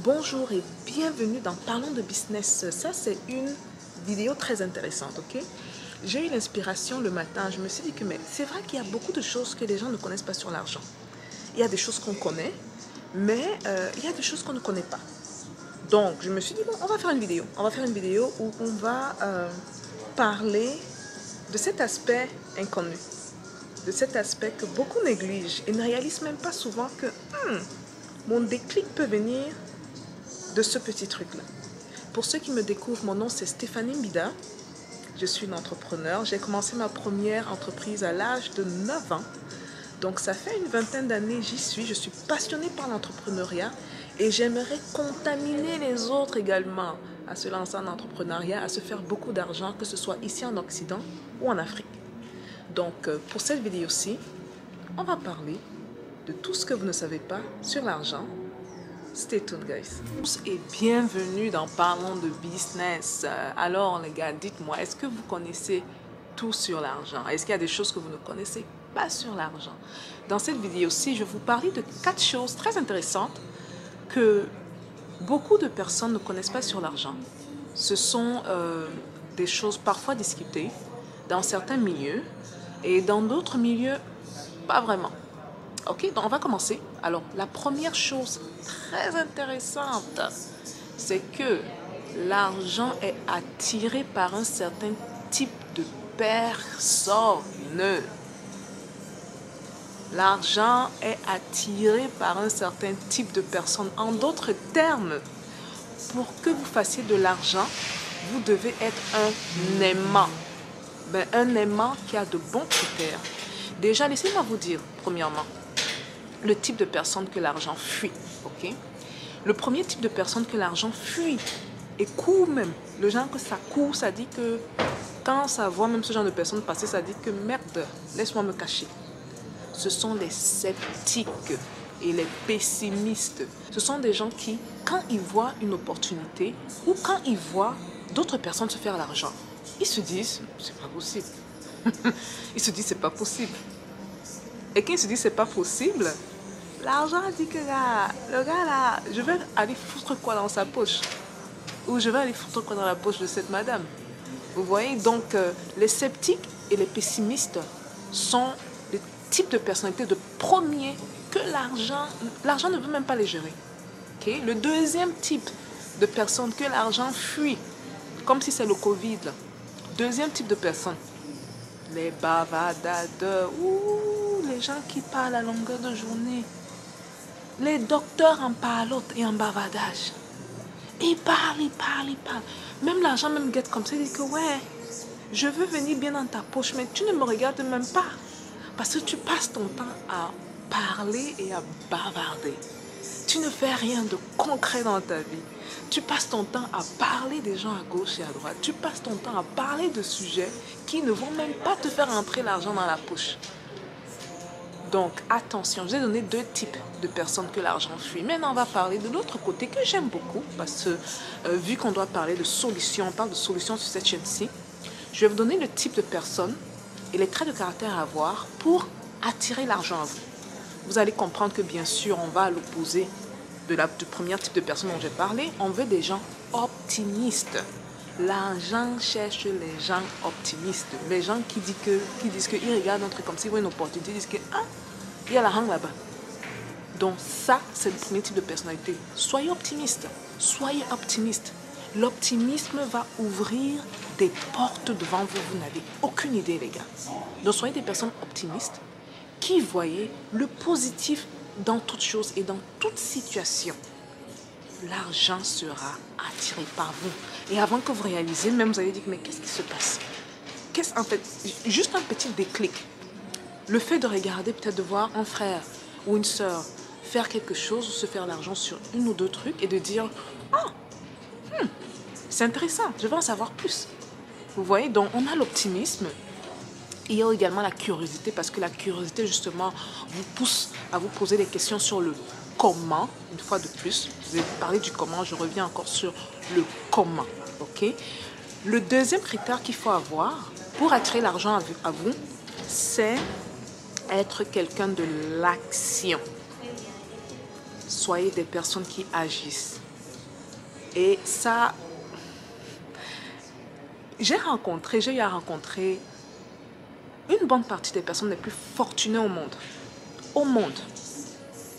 Bonjour et bienvenue dans Parlons de business. Ça, c'est une vidéo très intéressante, ok? J'ai eu l'inspiration le matin. Je me suis dit que c'est vrai qu'il y a beaucoup de choses que les gens ne connaissent pas sur l'argent. Il y a des choses qu'on connaît, mais il y a des choses qu'on ne connaît pas. Donc, je me suis dit, bon, on va faire une vidéo. On va faire une vidéo où on va parler de cet aspect inconnu, de cet aspect que beaucoup négligent et ne réalisent même pas souvent que mon déclic peut venir de ce petit truc-là. Pour ceux qui me découvrent, mon nom c'est Stéphanie Mbida. Je suis une entrepreneur. J'ai commencé ma première entreprise à l'âge de 9 ans. Donc ça fait une vingtaine d'années, j'y suis. Je suis passionnée par l'entrepreneuriat et j'aimerais contaminer les autres également à se lancer en entrepreneuriat, à se faire beaucoup d'argent, que ce soit ici en Occident ou en Afrique. Donc pour cette vidéo-ci, on va parler de tout ce que vous ne savez pas sur l'argent. Stay tuned, guys. Et bienvenue dans Parlons de business. Alors, les gars, dites-moi, est-ce que vous connaissez tout sur l'argent? Est-ce qu'il y a des choses que vous ne connaissez pas sur l'argent? Dans cette vidéo-ci, je vais vous parler de 4 choses très intéressantes que beaucoup de personnes ne connaissent pas sur l'argent. Ce sont des choses parfois discutées dans certains milieux et dans d'autres milieux, pas vraiment. Ok, donc on va commencer. Alors, la première chose très intéressante, c'est que l'argent est attiré par un certain type de personne. L'argent est attiré par un certain type de personne. En d'autres termes, pour que vous fassiez de l'argent, vous devez être un aimant. Un aimant qui a de bons critères. Déjà, laissez-moi vous dire, premièrement, le type de personne que l'argent fuit, ok? Le premier type de personne que l'argent fuit et court même, le genre que ça court, ça dit que quand ça voit même ce genre de personne passer, ça dit que merde, laisse-moi me cacher. Ce sont les sceptiques et les pessimistes. Ce sont des gens qui, quand ils voient une opportunité ou quand ils voient d'autres personnes se faire l'argent, ils se disent, c'est pas possible. Ils se disent, c'est pas possible. Et quand ils se disent, c'est pas possible, l'argent dit que le gars là, je vais aller foutre quoi dans sa poche? Ou je vais aller foutre quoi dans la poche de cette madame? Vous voyez, donc les sceptiques et les pessimistes sont les types de personnalités de premier que l'argent ne veut même pas les gérer. Okay? Le deuxième type de personnes que l'argent fuit, comme si c'est le Covid. Là. Deuxième type de personnes, les bavardadeurs, les gens qui parlent à longueur de journée. Les docteurs en parlotent et en bavardage. Ils parlent. Même l'argent même guette comme ça, il dit que ouais, je veux venir bien dans ta poche, mais tu ne me regardes même pas. Parce que tu passes ton temps à parler et à bavarder. Tu ne fais rien de concret dans ta vie. Tu passes ton temps à parler des gens à gauche et à droite. Tu passes ton temps à parler de sujets qui ne vont même pas te faire entrer l'argent dans la poche. Donc, attention, je vous ai donné 2 types de personnes que l'argent fuit. Maintenant, on va parler de l'autre côté que j'aime beaucoup parce que vu qu'on doit parler de solutions, on parle de solutions sur cette chaîne-ci, je vais vous donner le type de personne et les traits de caractère à avoir pour attirer l'argent à vous. Vous allez comprendre que bien sûr, on va à l'opposé du premier type de personne dont j'ai parlé. On veut des gens optimistes. L'argent cherche les gens optimistes. Les gens qui disent qu'ils regardent un truc comme s'ils voient une opportunité, ils disent que il y a la hang là-bas. Donc ça, c'est le premier type de personnalité. Soyez optimiste. Soyez optimiste. L'optimisme va ouvrir des portes devant vous. Vous n'avez aucune idée, les gars. Donc soyez des personnes optimistes qui voyez le positif dans toute chose et dans toute situation. L'argent sera attiré par vous. Et avant que vous réalisez, même vous allez dire, mais qu'est-ce qui se passe? En fait, juste un petit déclic. Le fait de regarder, peut-être de voir un frère ou une sœur faire quelque chose, ou se faire l'argent sur 1 ou 2 trucs et de dire, c'est intéressant, je veux en savoir plus. Vous voyez, donc on a l'optimisme. Il y a également la curiosité, parce que la curiosité, justement, vous pousse à vous poser des questions sur le comment, une fois de plus. Je vais parler du comment, je reviens encore sur le comment. Okay? Le deuxième critère qu'il faut avoir pour attirer l'argent à vous, c'est être quelqu'un de l'action. Soyez des personnes qui agissent. Et ça, j'ai eu à rencontrer une bonne partie des personnes les plus fortunées au monde. Au monde.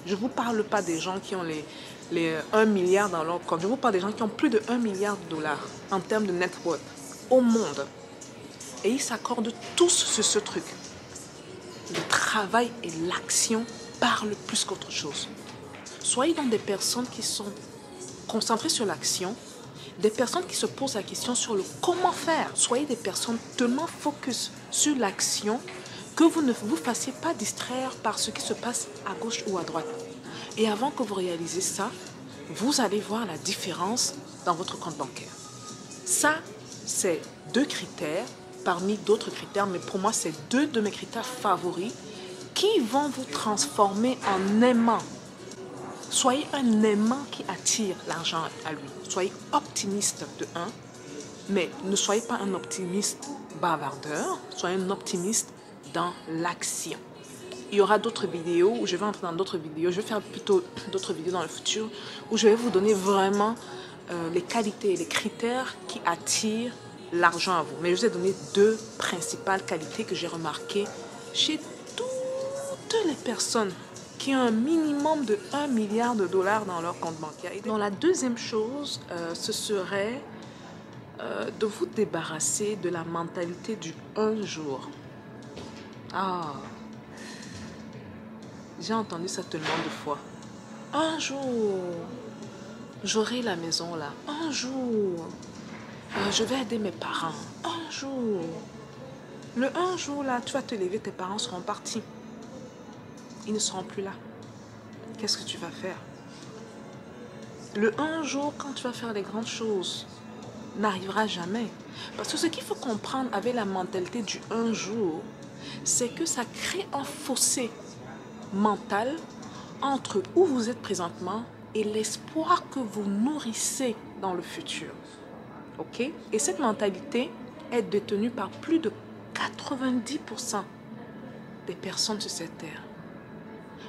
Je ne vous parle pas des gens qui ont les 1 milliard dans leur compte. Je vous parle des gens qui ont plus de 1 milliard de dollars en termes de net worth au monde. Et ils s'accordent tous sur ce truc. Le travail et l'action parlent plus qu'autre chose. Soyez donc des personnes qui sont concentrées sur l'action, des personnes qui se posent la question sur le comment faire. Soyez des personnes tellement focus sur l'action que vous ne vous fassiez pas distraire par ce qui se passe à gauche ou à droite. Et avant que vous réalisez ça, vous allez voir la différence dans votre compte bancaire. Ça, c'est 2 critères parmi d'autres critères, mais pour moi, c'est 2 de mes critères favoris qui vont vous transformer en aimant. Soyez un aimant qui attire l'argent à lui. Soyez optimiste de 1, mais ne soyez pas un optimiste bavardeur, soyez un optimiste dans l'action. Il y aura d'autres vidéos où je vais entrer dans d'autres vidéos. Je vais faire plutôt d'autres vidéos dans le futur où je vais vous donner vraiment les qualités et les critères qui attirent l'argent à vous. Mais je vous ai donné 2 principales qualités que j'ai remarquées chez toutes les personnes qui ont un minimum de 1 milliard de dollars dans leur compte bancaire. Donc la deuxième chose, ce serait de vous débarrasser de la mentalité du un jour. Ah, j'ai entendu ça tellement de fois. Un jour, j'aurai la maison là. Un jour, je vais aider mes parents. Un jour. Le un jour là, tu vas te lever, tes parents seront partis. Ils ne seront plus là. Qu'est-ce que tu vas faire? Le un jour, quand tu vas faire les grandes choses, n'arrivera jamais. Parce que ce qu'il faut comprendre avec la mentalité du un jour, c'est que ça crée un fossé mental entre où vous êtes présentement et l'espoir que vous nourrissez dans le futur. Ok? Et cette mentalité est détenue par plus de 90% des personnes sur cette terre.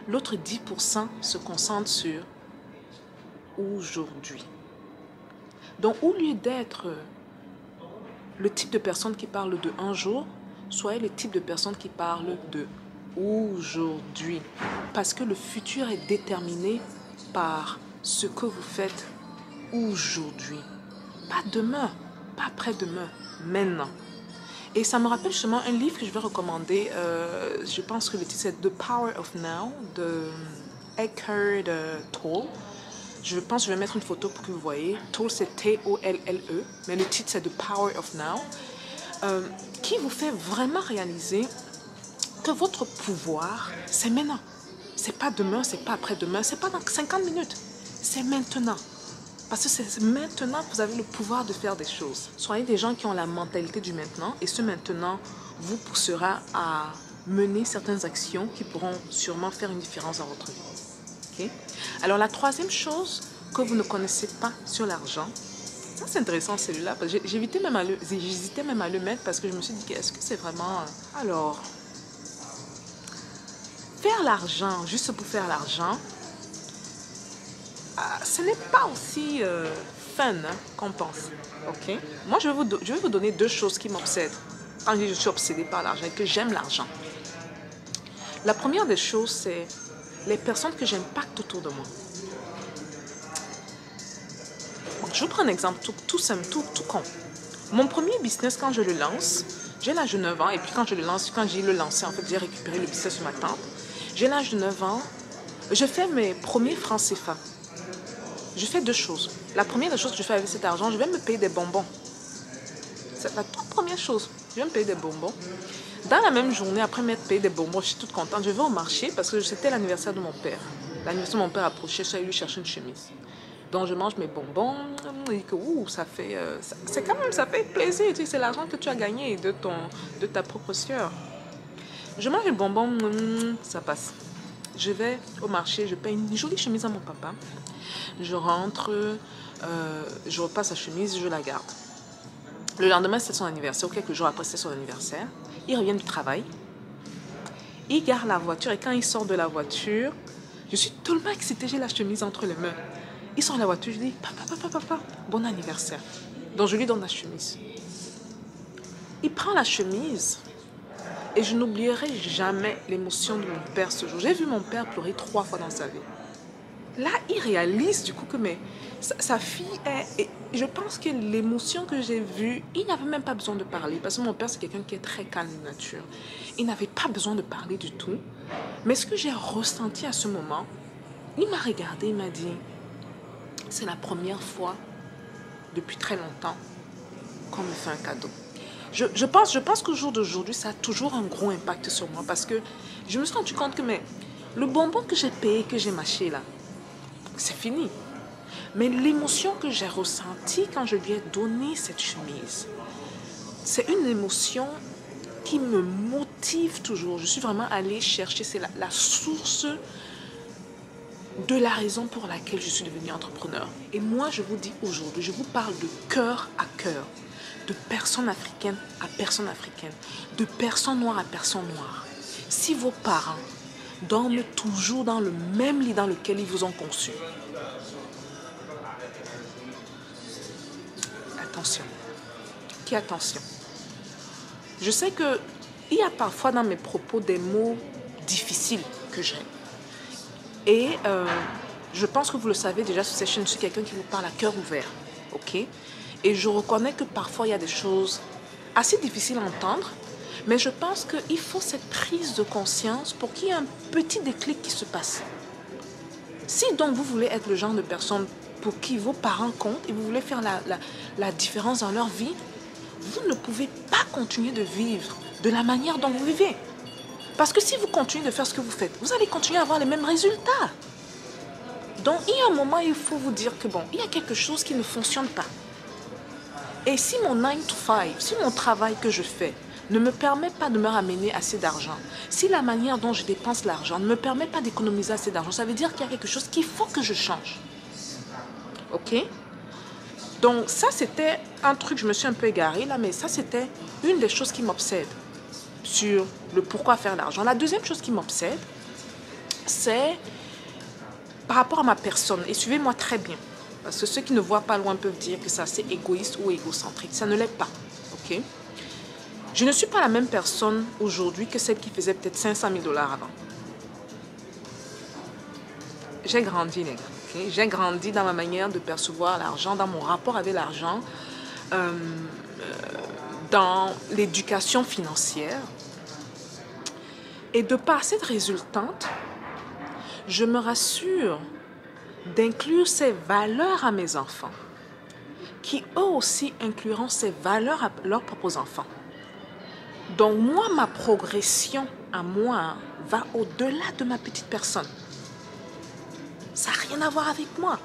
L'autre 10% se concentre sur aujourd'hui. Donc, au lieu d'être le type de personne qui parle de un jour, soyez le type de personne qui parle de aujourd'hui. Parce que le futur est déterminé par ce que vous faites aujourd'hui. Pas demain, pas après-demain, maintenant. Et ça me rappelle justement un livre que je vais recommander. Je pense que le titre c'est The Power of Now de Eckhart Tolle. Je pense que je vais mettre une photo pour que vous voyez. Tolle c'est T-O-L-L-E, mais le titre c'est The Power of Now, qui vous fait vraiment réaliser que votre pouvoir, c'est maintenant. C'est pas demain, c'est pas après-demain, c'est pas dans 50 minutes. C'est maintenant. Parce que c'est maintenant que vous avez le pouvoir de faire des choses. Soyez des gens qui ont la mentalité du maintenant et ce maintenant vous poussera à mener certaines actions qui pourront sûrement faire une différence dans votre vie. Okay? Alors la troisième chose que vous ne connaissez pas sur l'argent, ça c'est intéressant celui-là, parce que j'hésitais même à le mettre parce que je me suis dit, est-ce que c'est vraiment... Alors, faire l'argent juste pour faire l'argent, ce n'est pas aussi fun qu'on pense. Okay? Moi, je vais vous donner 2 choses qui m'obsèdent. Quand je suis obsédée par l'argent et que j'aime l'argent. La première des choses, c'est les personnes que j'impacte autour de moi. Je vous prends un exemple tout simple, tout con. Mon premier business, quand je le lance, j'ai l'âge de 9 ans. Et puis quand j'ai le lancé, en fait, j'ai récupéré le business sur ma tante. J'ai l'âge de 9 ans. Je fais mes premiers francs CFA. Je fais 2 choses. La première des choses que je fais avec cet argent, je vais me payer des bonbons. C'est la toute première chose. Je vais me payer des bonbons. Dans la même journée, après m'être payé des bonbons, je suis toute contente. Je vais au marché parce que c'était l'anniversaire de mon père. L'anniversaire de mon père approchait, je suis allée lui chercher une chemise. Donc je mange mes bonbons. Et que, ça fait, c'est quand même, ça fait plaisir. C'est l'argent que tu as gagné de ta propre sueur. Je mange les bonbons, ça passe. Je vais au marché, je paye une jolie chemise à mon papa. Je rentre, je repasse la chemise, je la garde. Le lendemain, c'est son anniversaire, ou quelques jours après, c'est son anniversaire. Il revient du travail. Il garde la voiture et quand il sort de la voiture, je suis tellement excitée, j'ai la chemise entre les mains. Ils sont dans la voiture, je dis, papa, bon anniversaire. Donc je lui donne la chemise. Il prend la chemise et je n'oublierai jamais l'émotion de mon père ce jour. J'ai vu mon père pleurer 3 fois dans sa vie. Là, il réalise du coup que sa fille est... Et je pense que l'émotion que j'ai vue, il n'avait même pas besoin de parler. Parce que mon père, c'est quelqu'un qui est très calme de nature. Il n'avait pas besoin de parler du tout. Mais ce que j'ai ressenti à ce moment, il m'a regardé, il m'a dit, c'est la première fois depuis très longtemps qu'on me fait un cadeau. Je pense qu'au jour d'aujourd'hui, ça a toujours un gros impact sur moi. Parce que je me suis rendu compte que le bonbon que j'ai payé, que j'ai mâché là, c'est fini. Mais l'émotion que j'ai ressentie quand je lui ai donné cette chemise, c'est une émotion qui me motive toujours. Je suis vraiment allée chercher, c'est la source de la raison pour laquelle je suis devenue entrepreneur. Et moi, je vous dis aujourd'hui, je vous parle de cœur à cœur, de personne africaine à personne africaine, de personne noire à personne noire. Si vos parents dorment toujours dans le même lit dans lequel ils vous ont conçu, attention. Qui attention. Je sais que il y a parfois dans mes propos des mots difficiles que j'ai. Et je pense que vous le savez déjà sur cette chaîne, je suis quelqu'un qui vous parle à cœur ouvert. Ok? Et je reconnais que parfois il y a des choses assez difficiles à entendre. Mais je pense qu'il faut cette prise de conscience pour qu'il y ait un petit déclic qui se passe. Si donc vous voulez être le genre de personne pour qui vos parents comptent et vous voulez faire la différence dans leur vie, vous ne pouvez pas continuer de vivre de la manière dont vous vivez. Parce que si vous continuez de faire ce que vous faites, vous allez continuer à avoir les mêmes résultats. Donc il y a un moment, il faut vous dire que bon, il y a quelque chose qui ne fonctionne pas. Et si mon 9 to 5, si mon travail que je fais ne me permet pas de me ramener assez d'argent, si la manière dont je dépense l'argent ne me permet pas d'économiser assez d'argent, ça veut dire qu'il y a quelque chose qu'il faut que je change. Ok? Donc ça, c'était un truc, je me suis un peu égarée là, mais ça, c'était une des choses qui m'obsède sur le pourquoi faire l'argent. La deuxième chose qui m'obsède, c'est par rapport à ma personne. Et suivez-moi très bien, parce que ceux qui ne voient pas loin peuvent dire que ça, c'est égoïste ou égocentrique. Ça ne l'est pas. Ok? Je ne suis pas la même personne aujourd'hui que celle qui faisait peut-être 500 000 $ avant. J'ai grandi, les gars. Okay? J'ai grandi dans ma manière de percevoir l'argent, dans mon rapport avec l'argent, dans l'éducation financière. Et de par cette résultante, je me rassure d'inclure ces valeurs à mes enfants, qui eux aussi incluront ces valeurs à leurs propres enfants. Donc moi, ma progression à moi va au-delà de ma petite personne. Ça n'a rien à voir avec moi.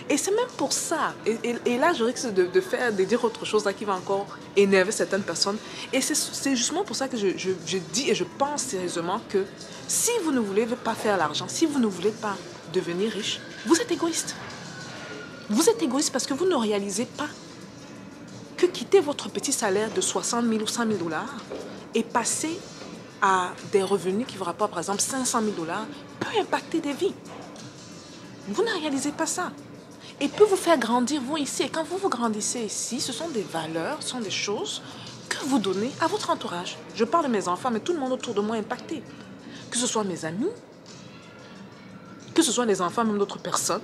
Et c'est même pour ça. Et là, je risque de dire autre chose là, qui va encore énerver certaines personnes. Et c'est justement pour ça que je dis et je pense sérieusement que si vous ne voulez pas faire l'argent, si vous ne voulez pas devenir riche, vous êtes égoïste. Vous êtes égoïste parce que vous ne réalisez pas que quitter votre petit salaire de 60 000 ou 100 000 $ et passer à des revenus qui vous rapportent par exemple 500 000 $ peut impacter des vies. Vous ne réalisez pas ça. Et peut vous faire grandir, vous, ici. Et quand vous grandissez ici, ce sont des valeurs, ce sont des choses que vous donnez à votre entourage. Je parle de mes enfants, mais tout le monde autour de moi est impacté. Que ce soit mes amis, que ce soit les enfants même d'autres personnes,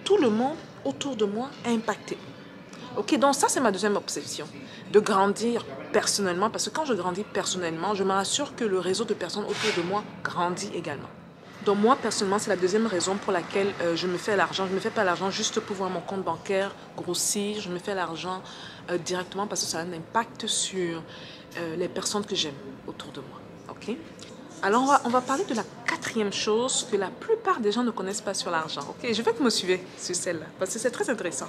tout le monde autour de moi est impacté. Ok, donc ça, c'est ma deuxième obsession, de grandir personnellement, parce que quand je grandis personnellement, je m'assure que le réseau de personnes autour de moi grandit également. Donc moi, personnellement, c'est la deuxième raison pour laquelle je me fais l'argent. Je ne me fais pas l'argent juste pour voir mon compte bancaire grossir. Je me fais l'argent directement parce que ça a un impact sur les personnes que j'aime autour de moi. Ok? Alors, on va parler de la quatrième chose que la plupart des gens ne connaissent pas sur l'argent. Ok? Je veux que vous me suivez sur celle-là parce que c'est très intéressant.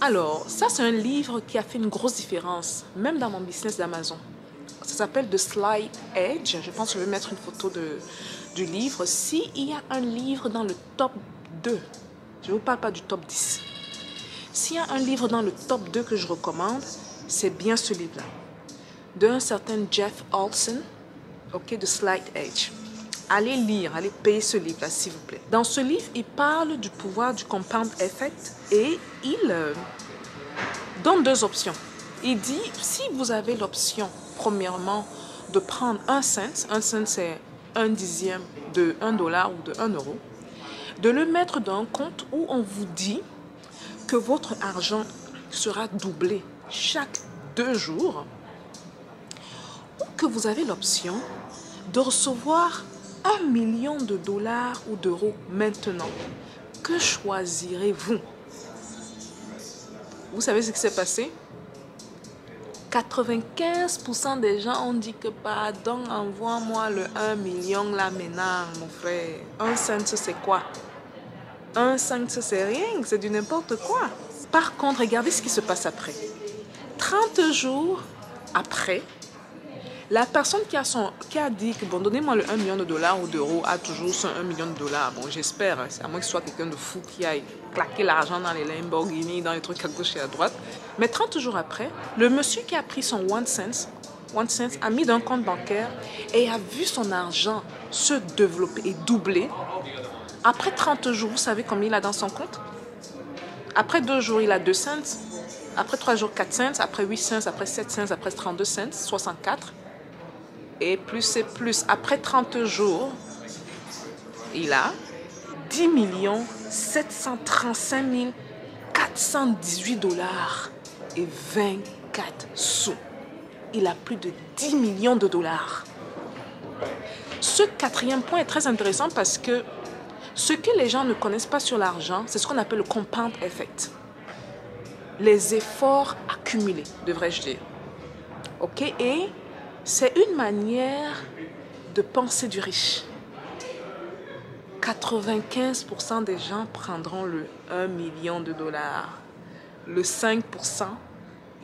Alors, ça, c'est un livre qui a fait une grosse différence, même dans mon business d'Amazon. Ça s'appelle The Slight Edge. Je pense que je vais mettre une photo du livre. S'il y a un livre dans le top 2, je ne vous parle pas du top 10. S'il y a un livre dans le top 2 que je recommande, c'est bien ce livre-là. D'un certain Jeff Olson, ok, The Slight Edge. Allez lire, allez payer ce livre-là, s'il vous plaît. Dans ce livre, il parle du pouvoir du compound effect et il donne deux options. Il dit, si vous avez l'option, premièrement, de prendre un cent c'est un dixième de $1 ou de 1 euro, de le mettre dans un compte où on vous dit que votre argent sera doublé chaque 2 jours, ou que vous avez l'option de recevoir $1 million ou d'euros maintenant. Que choisirez-vous? Vous savez ce qui s'est passé? 95% des gens ont dit que pardon, envoie-moi le 1 million là maintenant, mon frère. Un cent, c'est quoi? Un cent, c'est rien, c'est du n'importe quoi. Par contre, regardez ce qui se passe après. 30 jours après, la personne qui a dit que bon, donnez-moi le $1 million ou d'euros a toujours son $1 million. Bon, j'espère, hein, à moins que ce soit quelqu'un de fou qui aille claquer l'argent dans les Lamborghini, dans les trucs à gauche et à droite. Mais 30 jours après, le monsieur qui a pris son 1 cent a mis dans un compte bancaire et a vu son argent se développer et doubler. Après 30 jours, vous savez combien il a dans son compte? Après 2 jours, il a 2 cents. Après 3 jours, 4 cents. Après 8 cents. Après 7 cents. Après 32 cents. 64. Et plus c'est plus. Après 30 jours, il a 10 735 418 $ et 24 sous. Il a plus de 10 millions de dollars. Ce quatrième point est très intéressant parce que ce que les gens ne connaissent pas sur l'argent, c'est ce qu'on appelle le compound effect. Les efforts accumulés, devrais-je dire. Ok? Et c'est une manière de penser du riche. 95% des gens prendront le 1 million de dollars. Le 5%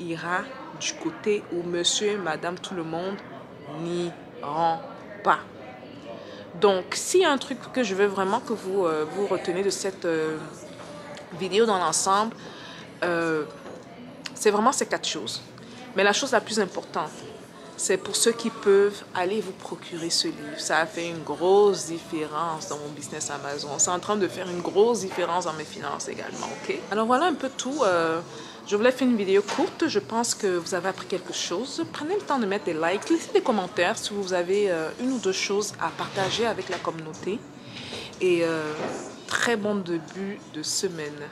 ira du côté où monsieur et madame tout le monde n'iront pas. Donc, s'il y a un truc que je veux vraiment que vous retenez de cette vidéo dans l'ensemble, c'est vraiment ces 4 choses. Mais la chose la plus importante, c'est pour ceux qui peuvent aller vous procurer ce livre. Ça a fait une grosse différence dans mon business Amazon. C'est en train de faire une grosse différence dans mes finances également. Ok? Alors voilà un peu tout. Je voulais faire une vidéo courte. Je pense que vous avez appris quelque chose. Prenez le temps de mettre des likes. Laissez des commentaires si vous avez une ou deux choses à partager avec la communauté. Et très bon début de semaine.